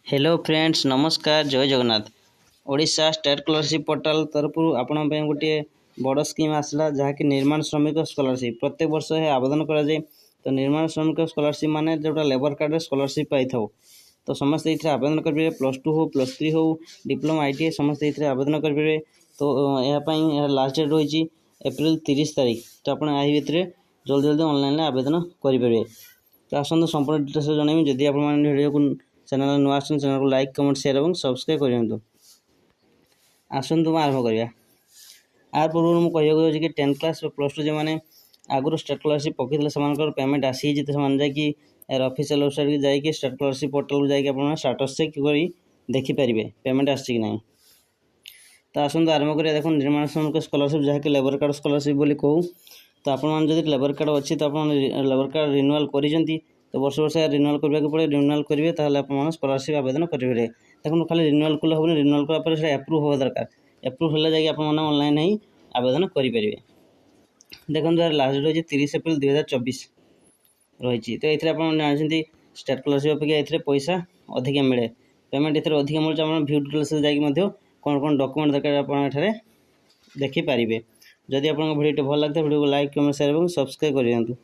Hello friends नमस्कार जय Jagannath. Odisha state scholarship portal तरफ आपण गोटे बड़ स्कीम आसला जहाँकि निर्माण श्रमिक स्कॉलरशिप प्रत्येक वर्ष आवेदन करा जाए। तो निर्माण श्रमिक स्कॉलरशिप माने जोटा लेबर कार्ड स्कॉलरशिप पाई था तो समस्त ये आवेदन करेंगे। +2 हो +3 हो डिप्लोमा ITI समस्त ये आवेदन करेंगे। तो यहाँ लास्ट डेट रही एप्रिल 30 तारीख। तो आप भितर जल्दी जल्दी ऑनलाइन आवेदन करेंगे। तो आसतु संपूर्ण डिटेल्स जनइबी। जदि आप वीडियो को चैनल नुआ आसन चैनल को लाइक कमेंट शेयर और सब्सक्राइब करूँ। आसतु आरंभ करवा। यार पूर्व मुझे कहूँ कि 10th क्लास +2 जो मैंने आगुरी स्टेट स्कॉलरशिप पकड़े से पेमेंट आसी जाकि ऑफिशियल वेबसाइट की जाकि स्टेट स्कॉलरशिप पोर्टल को जाकि स्टाटस चेक कर देखिपारे पेमेंट आसी ना। तो आसतु आरंभ करिए। देखो निर्माण श्रमिक स्कॉलरशिप जहाँकि लेबर कार्ड स्कॉलरशिप बोली कहूँ। तो आपड़ी लेबर कार्ड अच्छी तो आप लेबर कार्ड रिन्यूअल कर तो वर्ष वर्ष रिन्यूअल करने को पड़े। रिन्यूअल करेंगे तो आप स्कॉलरशिप आवेदन करेंगे। देखो खाली रिन्यूअल कले हेनी। रिन्यूअल कलापर एप्रूव होगा दरकार। एप्रूव होगा जाकि आप ऑनलाइन ही आवेदन करेंगे। देखो यार लास्ट डेट रही 30 एप्रिल 2024 रही। तो ये आप जानते स्टेट स्कॉलरशिप अपेक्षा ये पैसा अधिक मिले। पेमेंट ये अधिक मिलूँ। आप व्यू डिटेल्स जाकि कौन कौन डॉक्यूमेंट दरकार आप देखिपारे। जदि आप वीडियो भल लगे वीडियो को लाइक कमेंट शेयर और सब्सक्राइब कर दियंतु।